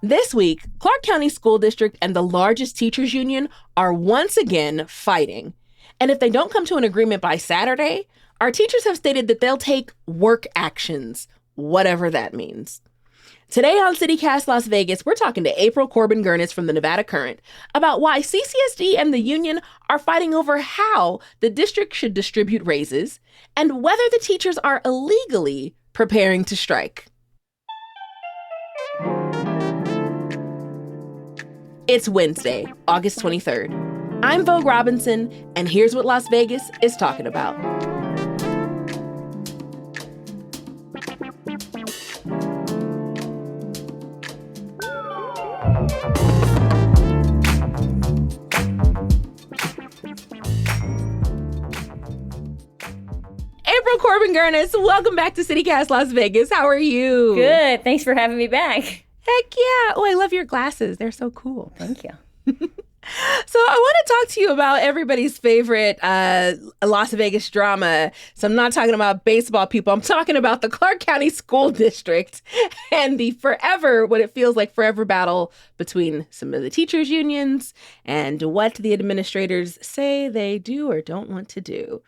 This week, Clark County School District and the largest teachers union are once again fighting. And if they don't come to an agreement by Saturday, our teachers have stated that they'll take work actions, whatever that means. Today on CityCast Las Vegas, we're talking to April Corbin-Gurnis from the Nevada Current about why CCSD and the union are fighting over how the district should distribute raises and whether the teachers are illegally preparing to strike. It's Wednesday, August 23rd. I'm Vogue Robinson, and here's what Las Vegas is talking about. April Corbin-Gurnis, welcome back to CityCast Las Vegas. How are you? Good. Thanks for having me back. Heck yeah. Oh, I love your glasses. They're so cool. Thank you. So I want to talk to you about everybody's favorite Las Vegas drama. So I'm not talking about baseball people. I'm talking about the Clark County School District and the what it feels like forever battle between some of the teachers' unions and what the administrators say they do or don't want to do.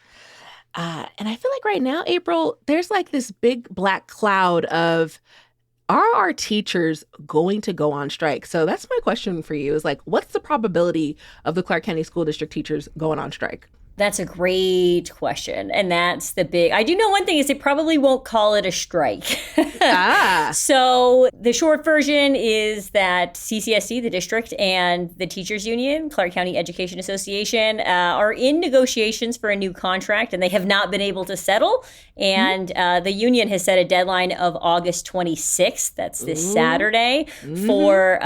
And I feel like right now, April, there's like this big black cloud of, are our teachers going to go on strike? So that's my question for you is like, what's the probability of the Clark County School District teachers going on strike? That's a great question. And that's I do know one thing is they probably won't call it a strike. So the short version is that CCSD, the district, and the teachers union, Clark County Education Association, are in negotiations for a new contract, and they have not been able to settle. And the union has set a deadline of August 26th, that's this Saturday, for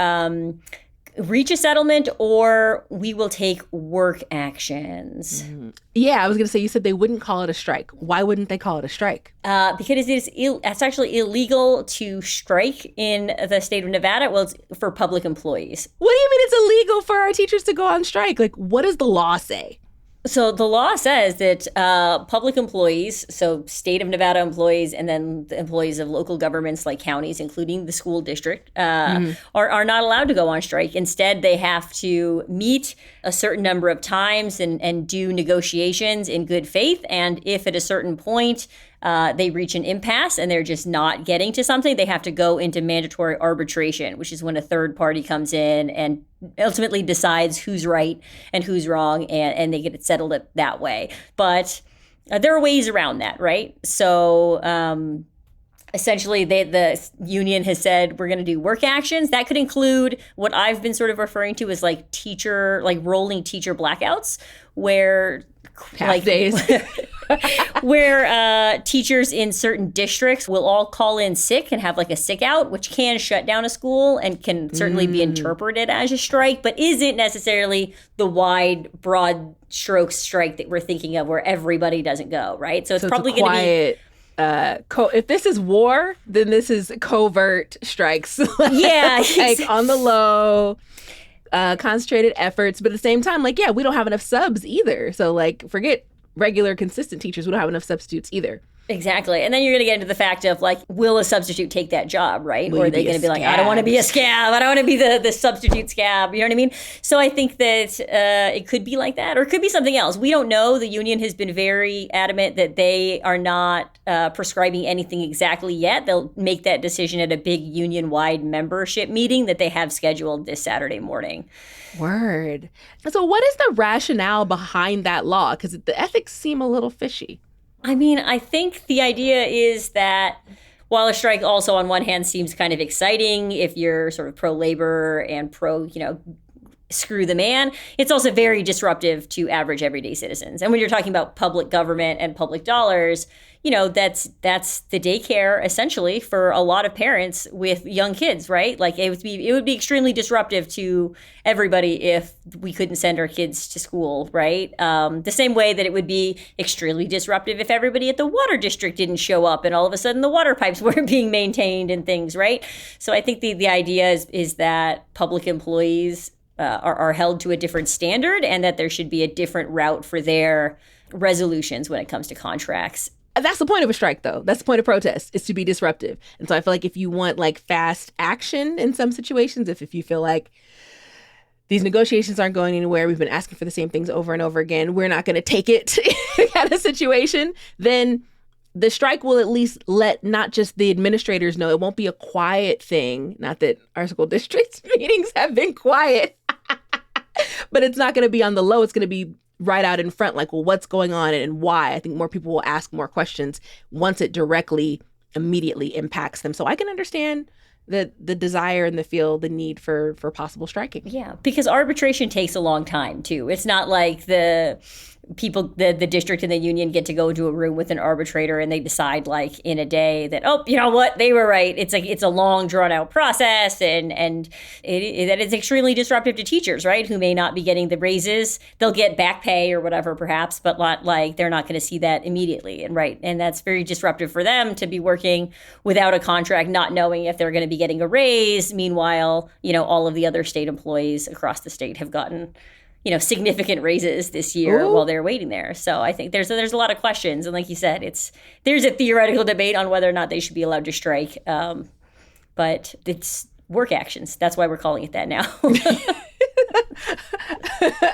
reach a settlement or we will take work actions. Yeah, I was going to say, you said they wouldn't call it a strike. Why wouldn't they call it a strike? Because it's actually illegal to strike in the state of Nevada. Well, it's for public employees. What do you mean it's illegal for our teachers to go on strike? Like, what does the law say? So the law says that public employees, so state of Nevada employees, and then the employees of local governments like counties, including the school district, are not allowed to go on strike. Instead, they have to meet a certain number of times and do negotiations in good faith. And if at a certain point they reach an impasse and they're just not getting to something, they have to go into mandatory arbitration, which is when a third party comes in and ultimately decides who's right and who's wrong, and they get it settled that way. But there are ways around that, right? So essentially, the union has said we're going to do work actions. That could include what I've been sort of referring to as like rolling teacher blackouts, where half days. where teachers in certain districts will all call in sick and have like a sick out, which can shut down a school and can certainly be interpreted as a strike, but isn't necessarily the wide, broad stroke strike that we're thinking of where everybody doesn't go, right? So it's probably going to be... if this is war, then this is covert strikes. Yeah. Like on the low, concentrated efforts. But at the same time, like, yeah, we don't have enough subs either. So like, forget regular consistent teachers. We don't have enough substitutes either. Exactly. And then you're going to get into the fact of like, will a substitute take that job, right? Or are they going to be like, I don't want to be a scab. I don't want to be the substitute scab. You know what I mean? So I think that it could be like that, or it could be something else. We don't know. The union has been very adamant that they are not prescribing anything exactly yet. They'll make that decision at a big union-wide membership meeting that they have scheduled this Saturday morning. Word. So what is the rationale behind that law? Because the ethics seem a little fishy. I mean, I think the idea is that while a strike also on one hand seems kind of exciting if you're sort of pro-labor and screw the man, it's also very disruptive to average everyday citizens. And when you're talking about public government and public dollars, that's the daycare essentially for a lot of parents with young kids, right? Like it would be extremely disruptive to everybody if we couldn't send our kids to school, right? The same way that it would be extremely disruptive if everybody at the water district didn't show up and all of a sudden the water pipes weren't being maintained and things, right? So I think the idea is that public employees are held to a different standard and that there should be a different route for their resolutions when it comes to contracts. that's the point of a strike, though. That's the point of protest, is to be disruptive. And so I feel like if you want like fast action in some situations, if you feel like these negotiations aren't going anywhere, we've been asking for the same things over and over again, we're not going to take it kind of situation, then the strike will at least let not just the administrators know. It won't be a quiet thing. Not that our school district meetings have been quiet, but it's not going to be on the low. It's going to be right out in front, like, well, what's going on and why? I think more people will ask more questions once it directly, immediately impacts them. So I can understand the desire and the need for possible striking. Yeah, because arbitration takes a long time, too. It's not like the district and the union get to go into a room with an arbitrator and they decide like in a day that, oh, you know what, they were right. It's like it's a long drawn out process, and that is extremely disruptive to teachers, right? Who may not be getting the raises. They'll get back pay or whatever, perhaps, but not like they're not going to see that immediately. And that's very disruptive for them to be working without a contract, not knowing if they're going to be getting a raise. Meanwhile, all of the other state employees across the state have gotten significant raises this year. Ooh. While they're waiting there. So I think there's a lot of questions. And like you said, there's a theoretical debate on whether or not they should be allowed to strike. But it's work actions. That's why we're calling it that now.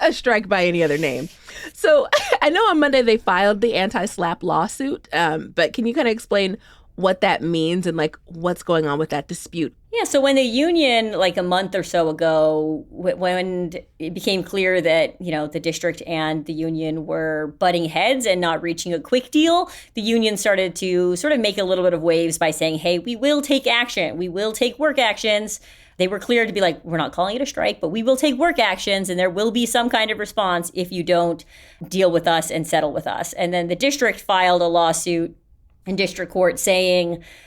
A strike by any other name. So I know on Monday they filed the anti-SLAPP lawsuit, but can you kind of explain what that means and like what's going on with that dispute? Yeah, so when the union, like a month or so ago, when it became clear that, the district and the union were butting heads and not reaching a quick deal, the union started to sort of make a little bit of waves by saying, hey, we will take action. We will take work actions. They were clear to be like, we're not calling it a strike, but we will take work actions and there will be some kind of response if you don't deal with us and settle with us. And then the district filed a lawsuit in district court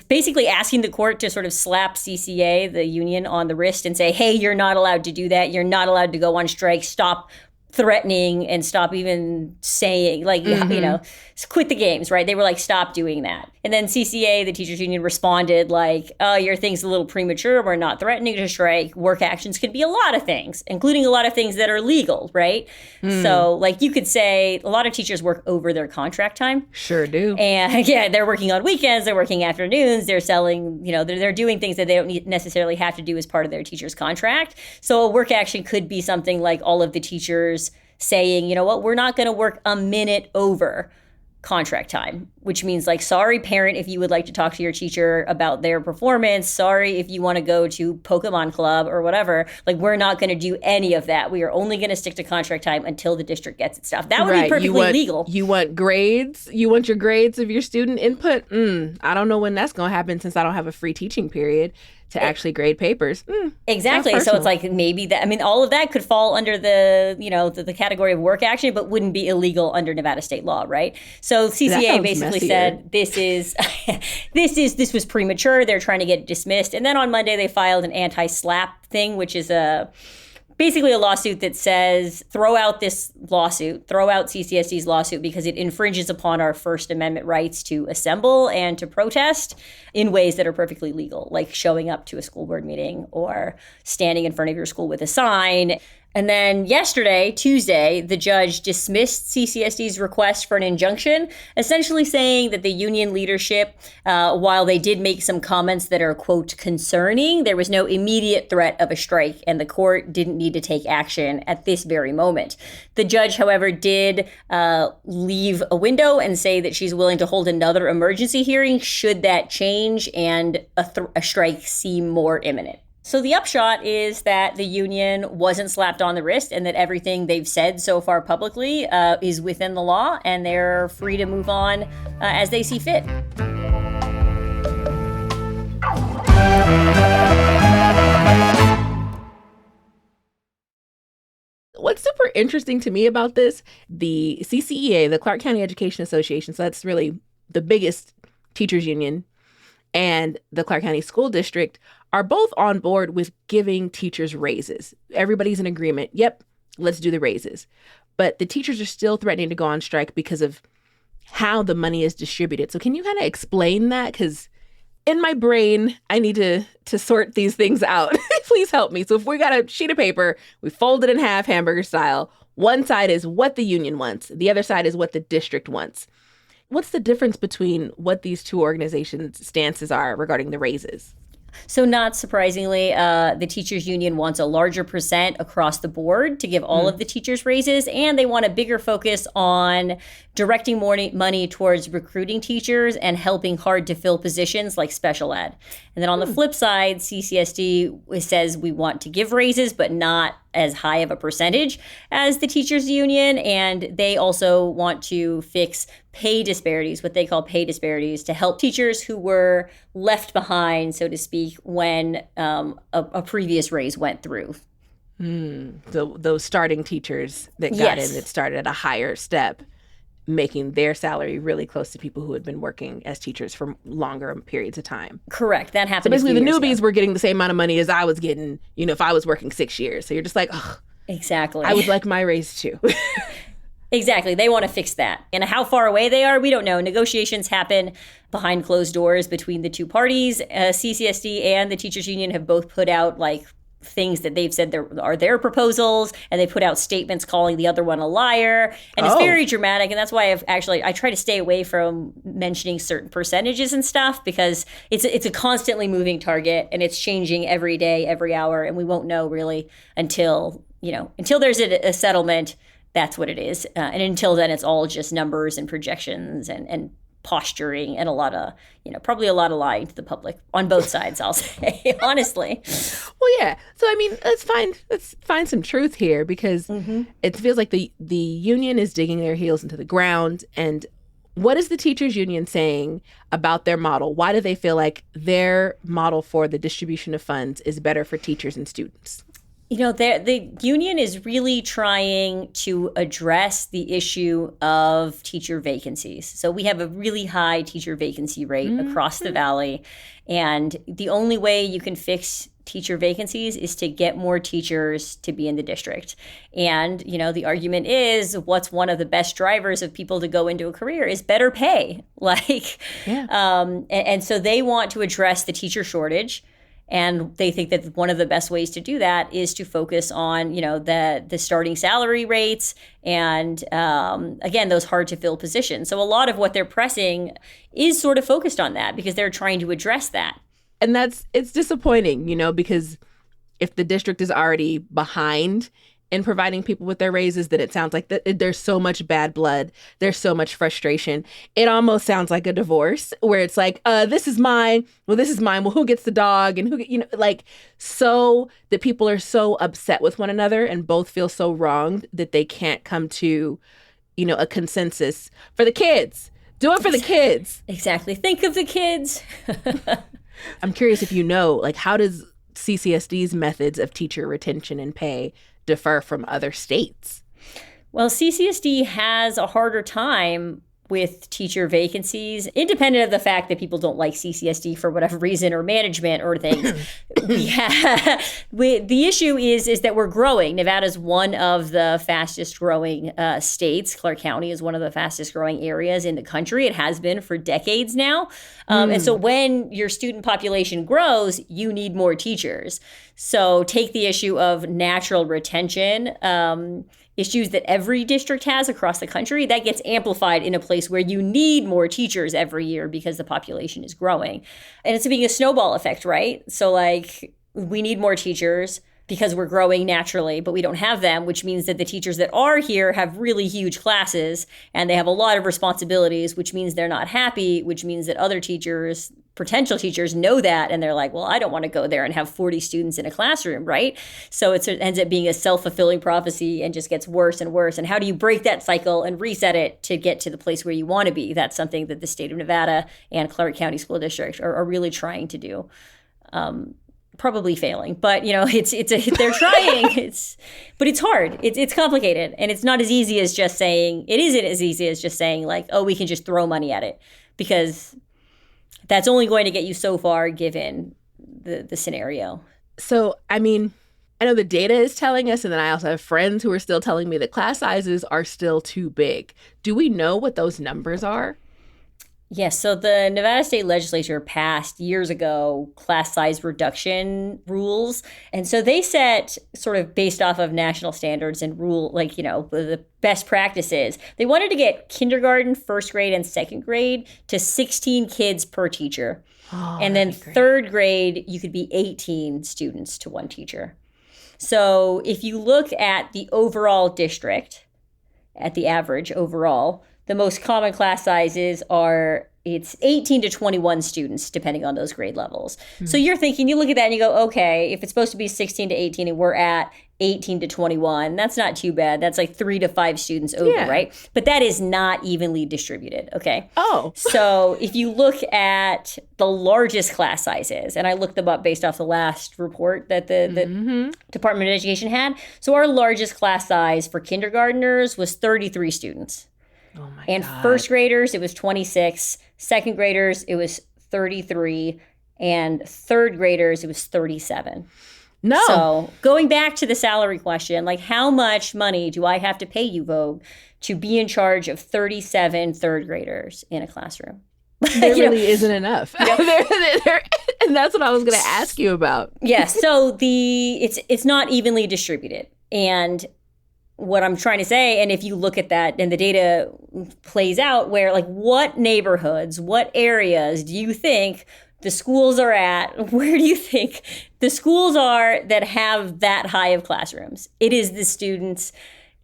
basically asking the court to sort of slap CCA, the union, on the wrist and say, hey, you're not allowed to do that. You're not allowed to go on strike. Stop threatening and stop even saying, like, quit the games, right? They were like, stop doing that. And then CCA, the teachers union, responded like, oh, your thing's a little premature. We're not threatening to strike. Work actions could be a lot of things, including a lot of things that are legal, right? So like you could say a lot of teachers work over their contract time. Sure do. And yeah, they're working on weekends, they're working afternoons, they're selling, they're doing things that they don't necessarily have to do as part of their teacher's contract. So a work action could be something like all of the teachers saying, you know what, we're not going to work a minute over contract time, which means like, sorry, parent, if you would like to talk to your teacher about their performance, sorry, if you want to go to Pokemon Club or whatever, like we're not going to do any of that. We are only going to stick to contract time until the district gets its stuff. That would be perfectly legal. You want grades? You want your grades of your student input? I don't know when that's going to happen since I don't have a free teaching period to actually grade papers. Exactly. So it's like maybe that, all of that could fall under the, the category of work action, but wouldn't be illegal under Nevada state law, right? So CCA basically said this was premature. They're trying to get it dismissed. And then on Monday they filed an anti-SLAPP thing, which is basically a lawsuit that says throw out CCSD's lawsuit because it infringes upon our First Amendment rights to assemble and to protest in ways that are perfectly legal, like showing up to a school board meeting or standing in front of your school with a sign. And then yesterday, Tuesday, the judge dismissed CCSD's request for an injunction, essentially saying that the union leadership, while they did make some comments that are, quote, concerning, there was no immediate threat of a strike, and the court didn't need to take action at this very moment. The judge, however, did leave a window and say that she's willing to hold another emergency hearing should that change and a strike seem more imminent. So the upshot is that the union wasn't slapped on the wrist and that everything they've said so far publicly is within the law and they're free to move on as they see fit. What's super interesting to me about this, the CCEA, the Clark County Education Association, so that's really the biggest teachers union, and the Clark County School District are both on board with giving teachers raises. Everybody's in agreement. Yep, let's do the raises. But the teachers are still threatening to go on strike because of how the money is distributed. So can you kind of explain that? Because in my brain, I need to sort these things out. Please help me. So if we got a sheet of paper, we fold it in half, hamburger style. One side is what the union wants. The other side is what the district wants. what's the difference between what these two organizations' stances are regarding the raises? So not surprisingly, the teachers union wants a larger percent across the board to give all of the teachers raises, and they want a bigger focus on directing more money towards recruiting teachers and helping hard to fill positions like special ed. And then on the flip side, CCSD says we want to give raises, but not as high of a percentage as the teachers union. And they also want to fix pay disparities, what they call pay disparities, to help teachers who were left behind, so to speak, when a previous raise went through. So those starting teachers that got in that started at a higher step, making their salary really close to people who had been working as teachers for longer periods of time. Correct. That happened. So basically the newbies were getting the same amount of money as I was getting, if I was working 6 years. So you're just like, oh, exactly. I would like my raise too. Exactly. They want to fix that. And how far away they are, we don't know. Negotiations happen behind closed doors between the two parties. CCSD and the teachers union have both put out things that they've said are their proposals, and they put out statements calling the other one a liar, and it's very dramatic. And that's why I try to stay away from mentioning certain percentages and stuff, because it's a constantly moving target, and it's changing every day, every hour, and we won't know really until there's a settlement. That's what it is, and until then it's all just numbers and projections and posturing and probably a lot of lying to the public on both sides, I'll say, honestly. Well, yeah. So, let's find some truth here, because it feels like the union is digging their heels into the ground. And what is the teachers union saying about their model? Why do they feel like their model for the distribution of funds is better for teachers and students? The union is really trying to address the issue of teacher vacancies. So we have a really high teacher vacancy rate across the valley. And the only way you can fix teacher vacancies is to get more teachers to be in the district. And, the argument is, what's one of the best drivers of people to go into a career is better pay. And so they want to address the teacher shortage. And they think that one of the best ways to do that is to focus on, the starting salary rates and, again, those hard to fill positions. So a lot of what they're pressing is sort of focused on that, because they're trying to address that. And it's disappointing, because if the district is already behind in providing people with their raises, then it sounds like there's so much bad blood. There's so much frustration. It almost sounds like a divorce, where it's like, this is mine. Well, this is mine. Well, who gets the dog? And who, so that people are so upset with one another and both feel so wronged that they can't come to, a consensus for the kids. Do it for the kids. Exactly. Think of the kids. I'm curious if how does CCSD's methods of teacher retention and pay differ from other states? Well, CCSD has a harder time with teacher vacancies, independent of the fact that people don't like CCSD for whatever reason, or management or things. The issue is that we're growing. Nevada's one of the fastest growing states. Clark County is one of the fastest growing areas in the country. It has been for decades now. And so when your student population grows, you need more teachers. So take the issue of natural retention, issues that every district has across the country, that gets amplified in a place where you need more teachers every year because the population is growing. And it's being a snowball effect, right? So we need more teachers because we're growing naturally, but we don't have them, which means that the teachers that are here have really huge classes and they have a lot of responsibilities, which means they're not happy, which means that other teachers, potential teachers, know that, and they're like, well, I don't want to go there and have 40 students in a classroom, right? So it ends up being a self-fulfilling prophecy and just gets worse and worse. And how do you break that cycle and reset it to get to the place where you want to be? That's something that the state of Nevada and Clark County School District are really trying to do. Probably failing, but they're trying. But it's hard. It's complicated, and it's not as easy as just saying. It isn't as easy as just saying we can just throw money at it, because that's only going to get you so far given the scenario. So, I know the data is telling us, and then I also have friends who are still telling me that class sizes are still too big. Do we know what those numbers are? Yes, so the Nevada State Legislature passed years ago class size reduction rules. And so they set, sort of based off of national standards and rule, like, the best practices. They wanted to get kindergarten, first grade, and second grade to 16 kids per teacher. Oh, and then that'd be great. third grade, you could be 18 students to one teacher. So if you look at the overall district, at the average overall, the most common class sizes it's 18 to 21 students, depending on those grade levels. So you're thinking, you look at that and you go, okay, if it's supposed to be 16 to 18 and we're at 18 to 21, that's not too bad. That's like 3 to 5 students over, right? But that is not evenly distributed, okay? Oh. So if you look at the largest class sizes, and I looked them up based off the last report that the Department of Education had. So our largest class size for kindergartners was 33 students. Oh my And God. first graders, it was 26. Second graders, it was 33. And third graders, it was 37. No. So going back to the salary question, like how much money do I have to pay you, Vogue, to be in charge of 37 third graders in a classroom? There really isn't enough. And that's what I was going to ask you about. Yeah. So it's not evenly distributed. And what I'm trying to say, and if you look at that and the data plays out where, like, what neighborhoods, what areas do you think the schools are at? Where do you think the schools are that have that high of classrooms? It is the students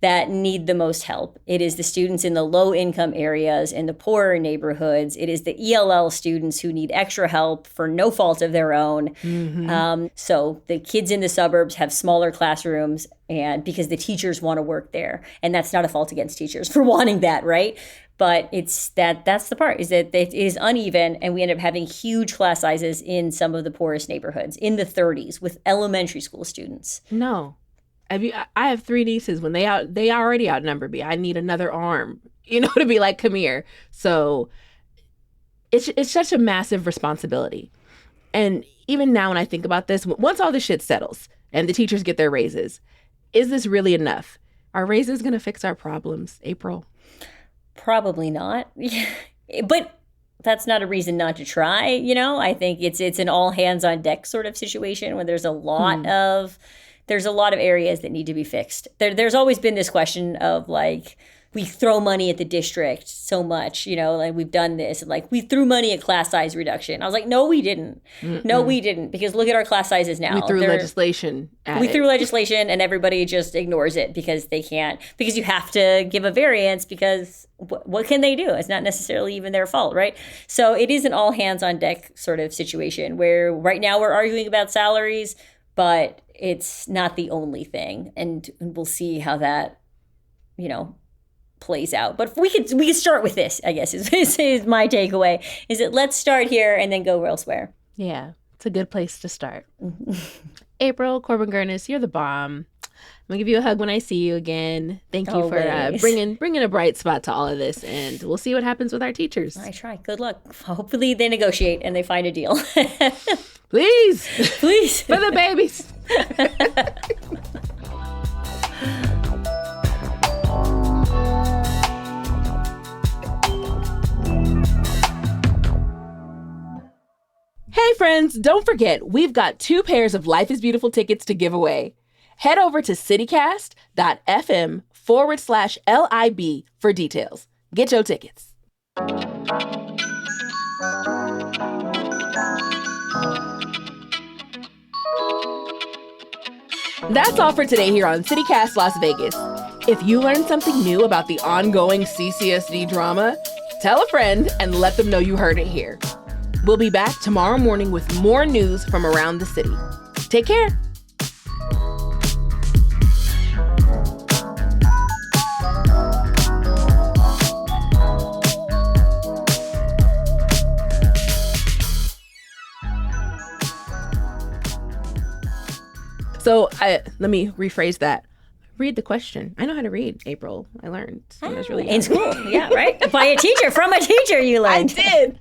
that need the most help. It is the students in the low income areas, in the poorer neighborhoods. It is the ELL students who need extra help for no fault of their own. So the kids in the suburbs have smaller classrooms, and because the teachers want to work there. And that's not a fault against teachers for wanting that, right? But that's the part, is that it is uneven, and we end up having huge class sizes in some of the poorest neighborhoods, in the 30s, with elementary school students. No. I have 3 nieces. When they already outnumber me. I need another arm, to be like, come here. So it's such a massive responsibility. And even now when I think about this, once all this shit settles and the teachers get their raises, is this really enough? Are raises going to fix our problems, April? Probably not. But that's not a reason not to try, I think it's an all hands on deck sort of situation where there's a lot of areas that need to be fixed. There's always been this question of, like, we throw money at the district so much, like we've done this, and like we threw money at class size reduction. I was like, no, we didn't. No, we didn't, because look at our class sizes now. We threw legislation at We it. threw legislation, and everybody just ignores it because they can't, because you have to give a variance, because what can they do? It's not necessarily even their fault, right? So it is an all hands on deck sort of situation where right now we're arguing about salaries, but it's not the only thing. And we'll see how that, plays out. But we could start with this, I guess, is my takeaway, is that let's start here and then go elsewhere. Yeah, it's a good place to start. April Corbin-Gurnis, you're the bomb. I'm going to give you a hug when I see you again. Thank you for bringing a bright spot to all of this. And we'll see what happens with our teachers. I try. Good luck. Hopefully they negotiate and they find a deal. Please. Please. For the babies. Hey friends, don't forget, we've got 2 pairs of Life is Beautiful tickets to give away. Head over to citycast.fm/LIB for details. Get your tickets. That's all for today here on CityCast Las Vegas. If you learned something new about the ongoing CCSD drama, tell a friend and let them know you heard it here. We'll be back tomorrow morning with more news from around the city. Take care. So let me rephrase that. Read the question. I know how to read, April. I learned when I was really young. In school. Yeah, right? By a teacher. From a teacher you learned. I did.